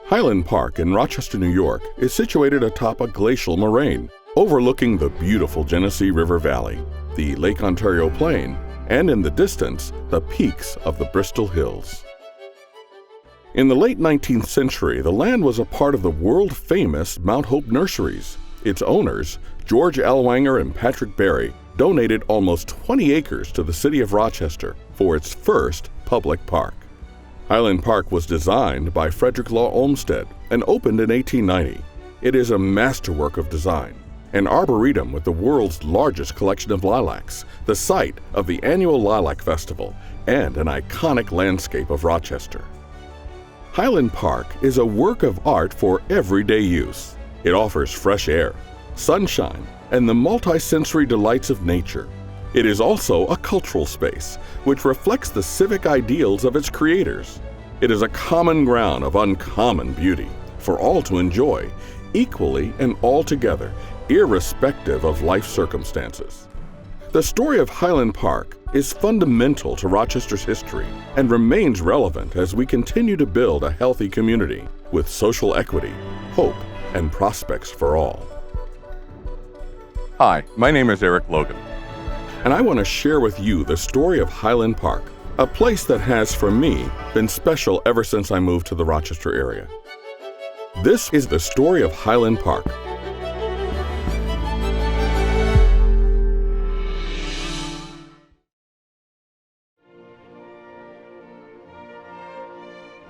Highland Park in Rochester, New York is situated atop a glacial moraine, overlooking the beautiful Genesee River Valley, the Lake Ontario Plain, and in the distance, the peaks of the Bristol Hills. In the late 19th century, the land was a part of the world-famous Mount Hope Nurseries. Its owners, George Ellwanger and Patrick Berry, donated almost 20 acres to the city of Rochester for its first public park. Highland Park was designed by Frederick Law Olmsted and opened in 1890. It is a masterwork of design, an arboretum with the world's largest collection of lilacs, the site of the annual Lilac Festival, and an iconic landscape of Rochester. Highland Park is a work of art for everyday use. It offers fresh air, sunshine, and the multi-sensory delights of nature. It is also a cultural space, which reflects the civic ideals of its creators. It is a common ground of uncommon beauty for all to enjoy, equally and altogether, irrespective of life circumstances. The story of Highland Park is fundamental to Rochester's history and remains relevant as we continue to build a healthy community with social equity, hope, and prospects for all. Hi, my name is Eric Logan. And I want to share with you the story of Highland Park, a place that has, for me, been special ever since I moved to the Rochester area. This is the story of Highland Park.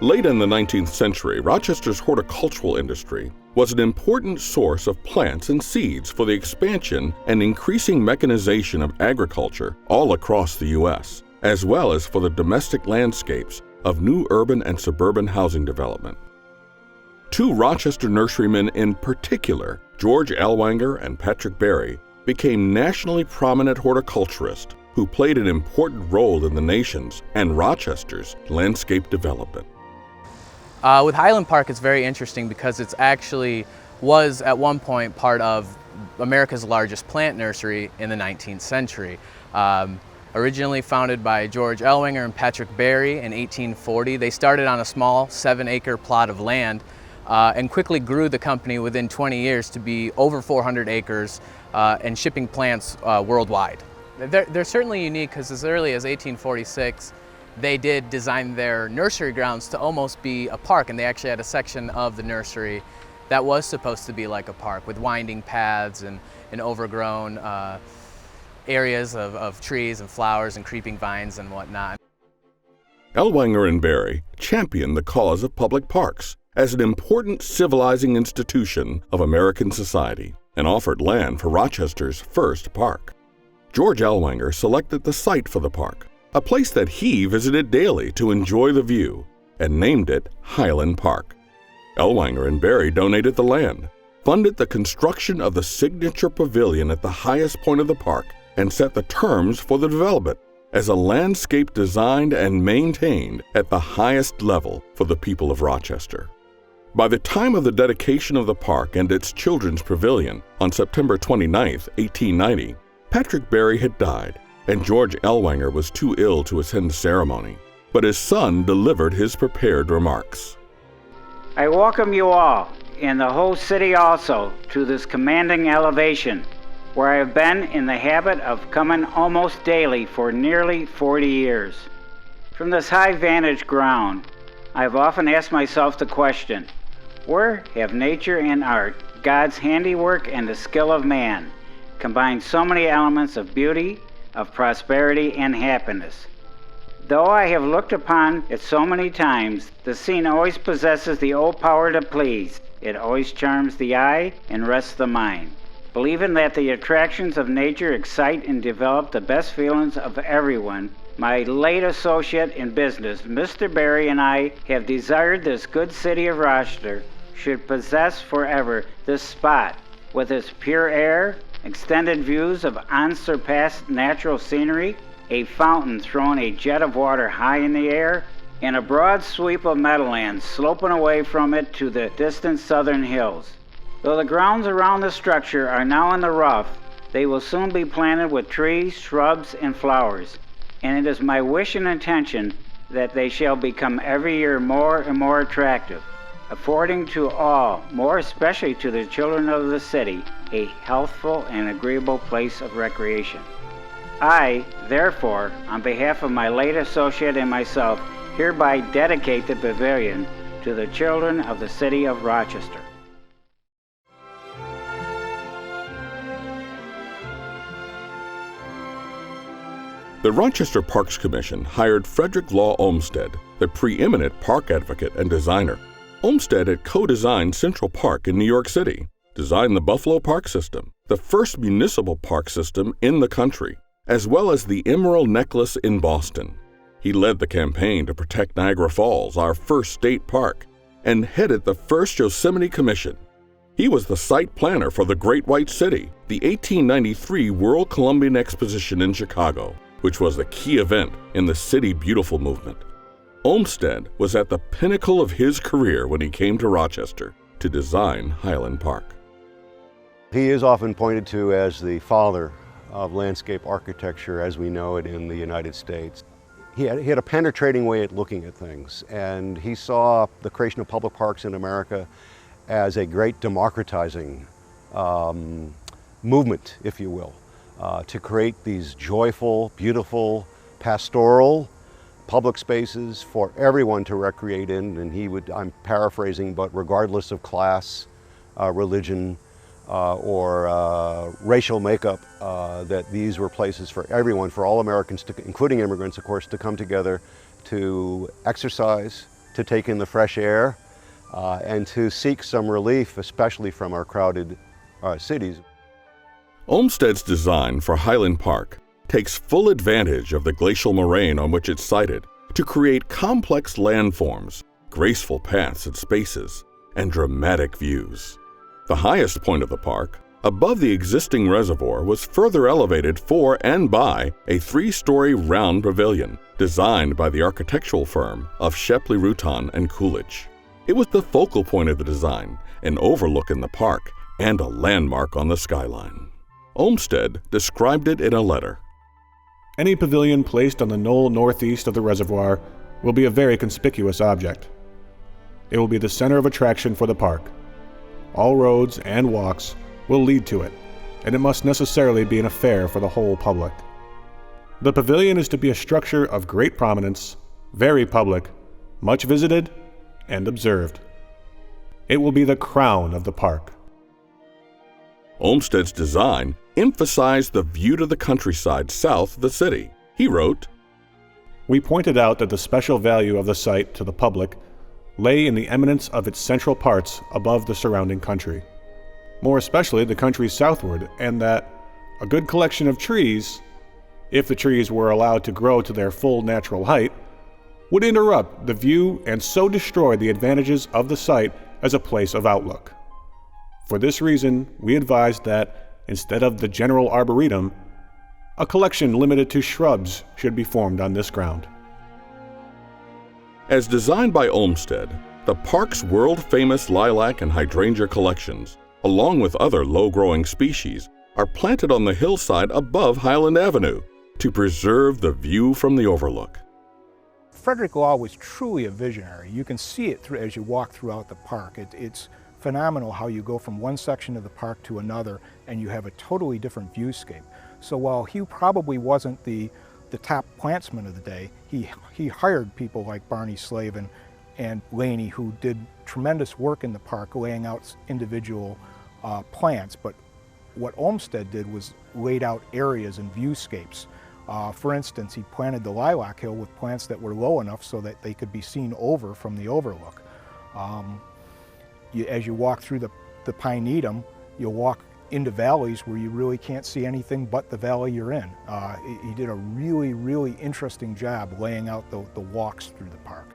Late in the 19th century, Rochester's horticultural industry was an important source of plants and seeds for the expansion and increasing mechanization of agriculture all across the U.S., as well as for the domestic landscapes of new urban and suburban housing development. Two Rochester nurserymen in particular, George Ellwanger and Patrick Berry, became nationally prominent horticulturists who played an important role in the nation's and Rochester's landscape development. With Highland Park, it's very interesting because it's actually was at one point part of America's largest plant nursery in the 19th century. Originally founded by George Ellwanger and Patrick Berry in 1840, they started on a small 7-acre plot of land and quickly grew the company within 20 years to be over 400 acres and shipping plants worldwide. They're certainly unique because as early as 1846, they did design their nursery grounds to almost be a park, and they actually had a section of the nursery that was supposed to be like a park with winding paths and overgrown areas of trees and flowers and creeping vines and whatnot. Ellwanger and Berry championed the cause of public parks as an important civilizing institution of American society and offered land for Rochester's first park. George Ellwanger selected the site for the park, a place that he visited daily to enjoy the view, and named it Highland Park. Ellwanger and Berry donated the land, funded the construction of the signature pavilion at the highest point of the park, and set the terms for the development as a landscape designed and maintained at the highest level for the people of Rochester. By the time of the dedication of the park and its children's pavilion on September 29, 1890, Patrick Berry had died, and George Ellwanger was too ill to attend the ceremony, but his son delivered his prepared remarks. I welcome you all, and the whole city also, to this commanding elevation, where I have been in the habit of coming almost daily for nearly 40 years. From this high vantage ground, I have often asked myself the question, where have nature and art, God's handiwork and the skill of man, combined so many elements of beauty, of prosperity and happiness? Though I have looked upon it so many times, the scene always possesses the old power to please. It always charms the eye and rests the mind. Believing that the attractions of nature excite and develop the best feelings of everyone, my late associate in business, Mr. Berry, and I have desired this good city of Rochester should possess forever this spot with its pure air, extended views of unsurpassed natural scenery, a fountain throwing a jet of water high in the air, and a broad sweep of meadowlands sloping away from it to the distant southern hills. Though the grounds around the structure are now in the rough, they will soon be planted with trees, shrubs, and flowers, and it is my wish and intention that they shall become every year more and more attractive. affording to all, more especially to the children of the city, a healthful and agreeable place of recreation. I, therefore, on behalf of my late associate and myself, hereby dedicate the pavilion to the children of the city of Rochester. The Rochester Parks Commission hired Frederick Law Olmsted, the preeminent park advocate and designer. Olmsted had co-designed Central Park in New York City, designed the Buffalo Park System, the first municipal park system in the country, as well as the Emerald Necklace in Boston. He led the campaign to protect Niagara Falls, our first state park, and headed the first Yosemite Commission. He was the site planner for the Great White City, the 1893 World Columbian Exposition in Chicago, which was the key event in the City Beautiful movement. Olmsted was at the pinnacle of his career when he came to Rochester to design Highland Park. He is often pointed to as the father of landscape architecture as we know it in the United States. He had a penetrating way at looking at things, and he saw the creation of public parks in America as a great democratizing movement, if you will, to create these joyful, beautiful, pastoral public spaces for everyone to recreate in. And he would, I'm paraphrasing, but regardless of class, religion, or racial makeup, that these were places for everyone, for all Americans, including immigrants, of course, to come together to exercise, to take in the fresh air, and to seek some relief, especially from our crowded cities. Olmsted's design for Highland Park takes full advantage of the glacial moraine on which it's sited to create complex landforms, graceful paths and spaces, and dramatic views. The highest point of the park, above the existing reservoir, was further elevated for and by a 3-story round pavilion designed by the architectural firm of Shepley, Rutan and Coolidge. It was the focal point of the design, an overlook in the park, and a landmark on the skyline. Olmsted described it in a letter. Any pavilion placed on the knoll northeast of the reservoir will be a very conspicuous object. It will be the center of attraction for the park. All roads and walks will lead to it, and it must necessarily be an affair for the whole public. The pavilion is to be a structure of great prominence, very public, much visited, and observed. It will be the crown of the park. Olmsted's design emphasized the view to the countryside south of the city. He wrote, "We pointed out that the special value of the site to the public lay in the eminence of its central parts above the surrounding country, more especially the country southward, and that a good collection of trees, if the trees were allowed to grow to their full natural height, would interrupt the view and so destroy the advantages of the site as a place of outlook. For this reason, we advised that, instead of the general arboretum, a collection limited to shrubs should be formed on this ground." As designed by Olmsted, the park's world-famous lilac and hydrangea collections, along with other low-growing species, are planted on the hillside above Highland Avenue to preserve the view from the overlook. Frederick Law was truly a visionary. You can see it as you walk throughout the park. It's phenomenal how you go from one section of the park to another and you have a totally different viewscape. So while he probably wasn't the top plantsman of the day, he hired people like Barney Slavin and Laney who did tremendous work in the park laying out individual plants. But what Olmsted did was laid out areas and viewscapes. For instance, he planted the lilac hill with plants that were low enough so that they could be seen over from the overlook. As you walk through the Pinetum, you'll walk into valleys where you really can't see anything but the valley you're in. He did a really, really interesting job laying out the walks through the park.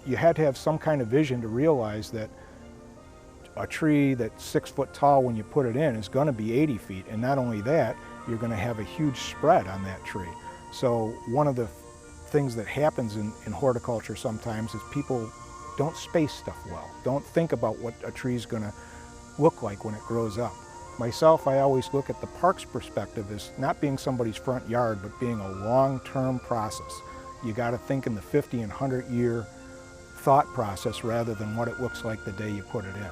You had to have some kind of vision to realize that a tree that's 6 foot tall when you put it in is going to be 80 feet. And not only that, you're going to have a huge spread on that tree. So one of the things that happens in horticulture sometimes is people don't space stuff well. Don't think about what a tree is going to look like when it grows up. Myself, I always look at the park's perspective as not being somebody's front yard, but being a long-term process. You got to think in the 50 and 100-year thought process rather than what it looks like the day you put it in.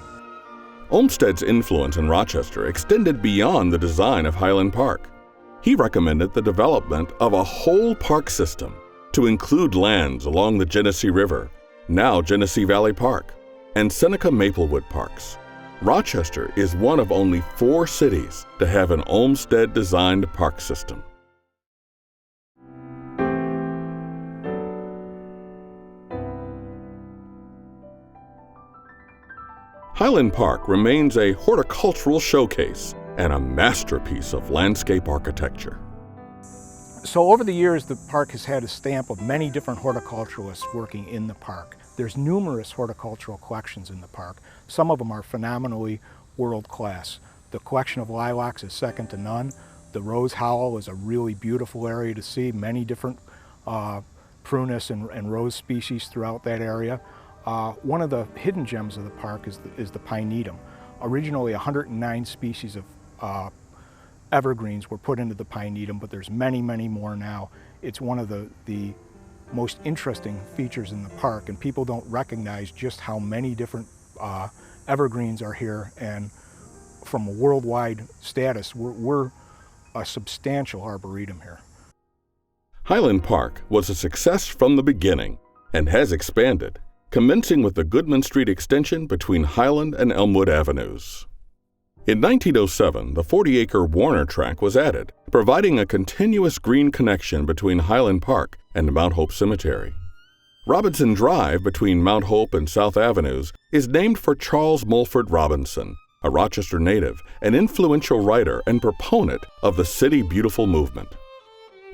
Olmsted's influence in Rochester extended beyond the design of Highland Park. He recommended the development of a whole park system to include lands along the Genesee River, now Genesee Valley Park, and Seneca Maplewood parks. Rochester is one of only 4 cities to have an Olmsted-designed park system. Highland Park remains a horticultural showcase and a masterpiece of landscape architecture. So over the years, the park has had a stamp of many different horticulturalists working in the park. There's numerous horticultural collections in the park. Some of them are phenomenally world-class. The collection of lilacs is second to none. The Rose Hollow is a really beautiful area to see, many different prunus and rose species throughout that area. One of the hidden gems of the park is the pinetum. Originally 109 species of evergreens were put into the pinetum, but there's many, many more now. It's one of the most interesting features in the park, and people don't recognize just how many different evergreens are here, and from a worldwide status, we're a substantial arboretum here. Highland Park was a success from the beginning and has expanded, commencing with the Goodman Street extension between Highland and Elmwood Avenues. In 1907, the 40-acre Warner tract was added, providing a continuous green connection between Highland Park and Mount Hope Cemetery. Robinson Drive between Mount Hope and South Avenues is named for Charles Mulford Robinson, a Rochester native, an influential writer and proponent of the City Beautiful movement.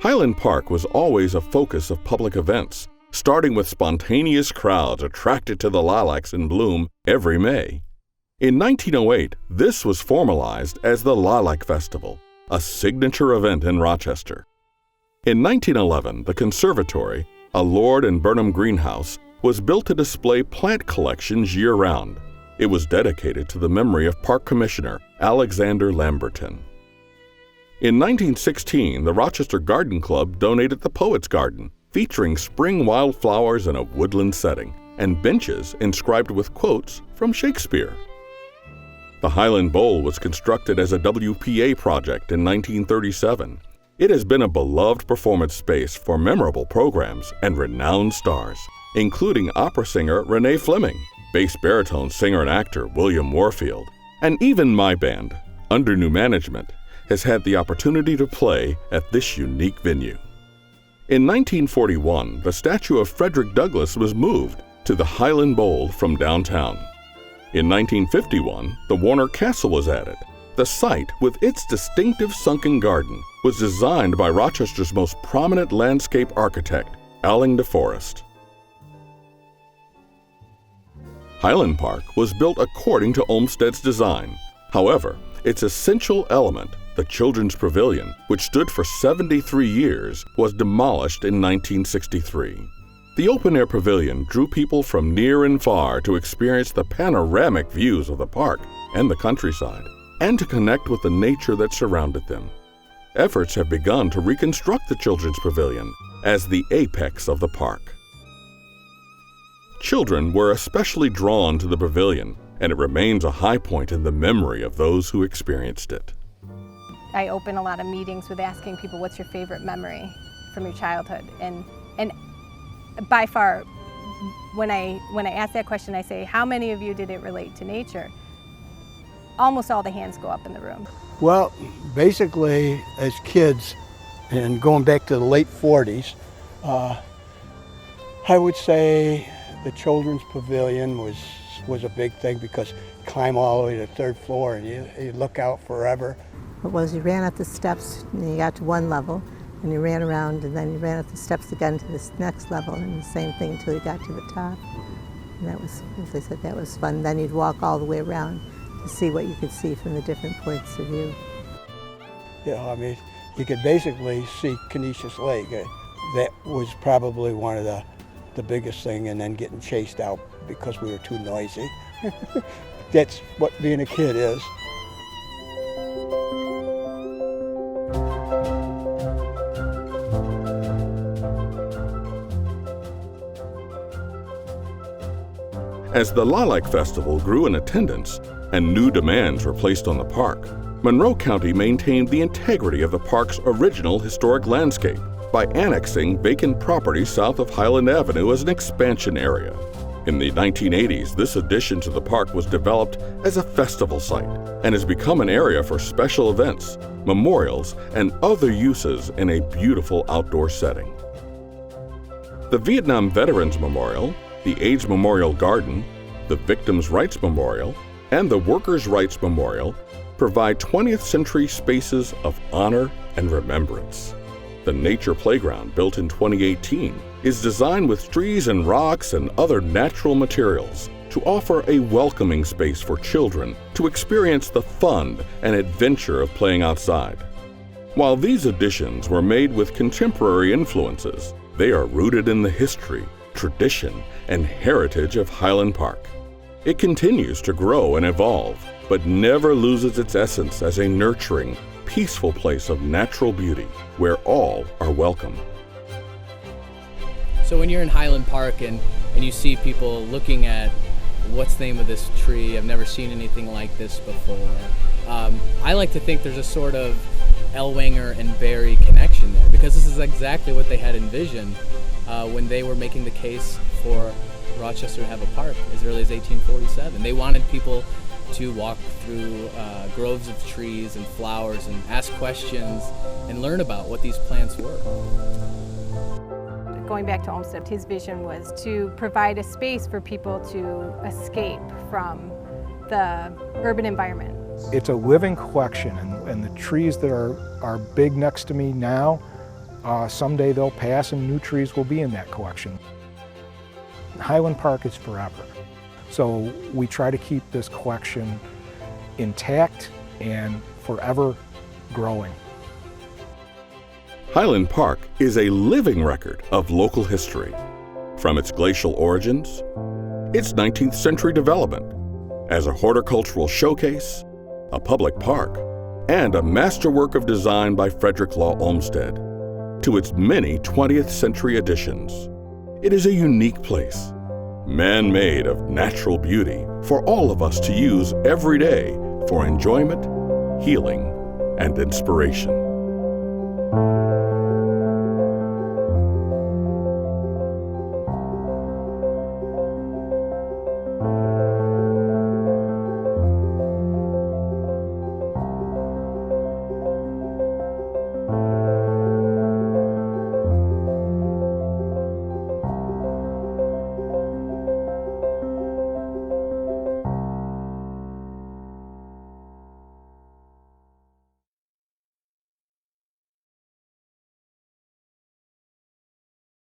Highland Park was always a focus of public events, starting with spontaneous crowds attracted to the lilacs in bloom every May. In 1908, this was formalized as the Lilac Festival, a signature event in Rochester. In 1911, the conservatory, a Lord and Burnham greenhouse, was built to display plant collections year-round. It was dedicated to the memory of Park Commissioner Alexander Lamberton. In 1916, the Rochester Garden Club donated the Poets' Garden, featuring spring wildflowers in a woodland setting, and benches inscribed with quotes from Shakespeare. The Highland Bowl was constructed as a WPA project in 1937. It has been a beloved performance space for memorable programs and renowned stars, including opera singer Renee Fleming, bass baritone singer and actor William Warfield, and even my band, under new management, has had the opportunity to play at this unique venue. In 1941, the statue of Frederick Douglass was moved to the Highland Bowl from downtown. In 1951, the Warner Castle was added. The site, with its distinctive sunken garden, was designed by Rochester's most prominent landscape architect, Alling de Forest. Highland Park was built according to Olmsted's design. However, its essential element, the Children's Pavilion, which stood for 73 years, was demolished in 1963. The open-air pavilion drew people from near and far to experience the panoramic views of the park and the countryside, and to connect with the nature that surrounded them. Efforts have begun to reconstruct the Children's Pavilion as the apex of the park. Children were especially drawn to the pavilion, and it remains a high point in the memory of those who experienced it. I open a lot of meetings with asking people, what's your favorite memory from your childhood? And by far, when I ask that question, I say, how many of you did it relate to nature? Almost all the hands go up in the room. Well, basically, as kids, and going back to the late 40s, I would say the Children's Pavilion was a big thing, because you climb all the way to the 3rd floor and you look out forever. It was, you ran up the steps and you got to one level, and you ran around, and then you ran up the steps again to this next level, and the same thing until you got to the top. And that was, as I said, that was fun. Then you'd walk all the way around to see what you could see from the different points of view. You know, I mean, you could basically see Canisius Lake. That was probably one of the biggest thing, and then getting chased out because we were too noisy. That's what being a kid is. As the Lilac Festival grew in attendance and new demands were placed on the park, Monroe County maintained the integrity of the park's original historic landscape by annexing vacant property south of Highland Avenue as an expansion area. In the 1980s, this addition to the park was developed as a festival site and has become an area for special events, memorials, and other uses in a beautiful outdoor setting. The Vietnam Veterans Memorial, the AIDS Memorial Garden, the Victims' Rights Memorial, and the Workers' Rights Memorial provide 20th century spaces of honor and remembrance. The Nature Playground, built in 2018, is designed with trees and rocks and other natural materials to offer a welcoming space for children to experience the fun and adventure of playing outside. While these additions were made with contemporary influences, they are rooted in the history, tradition, and heritage of Highland Park. It continues to grow and evolve, but never loses its essence as a nurturing, peaceful place of natural beauty where all are welcome. So when you're in Highland Park and you see people looking at what's the name of this tree, I've never seen anything like this before, I like to think there's a sort of Ellwanger and Barry connection there, because this is exactly what they had envisioned when they were making the case for Rochester to have a park as early as 1847. They wanted people to walk through groves of trees and flowers and ask questions and learn about what these plants were. Going back to Olmsted, his vision was to provide a space for people to escape from the urban environment. It's a living collection, and the trees that are big next to me now, someday they'll pass and new trees will be in that collection. Highland Park is forever. So we try to keep this collection intact and forever growing. Highland Park is a living record of local history, from its glacial origins, its 19th century development, as a horticultural showcase, a public park, and a masterwork of design by Frederick Law Olmsted, to its many 20th century additions. It is a unique place, man-made of natural beauty for all of us to use every day for enjoyment, healing, and inspiration.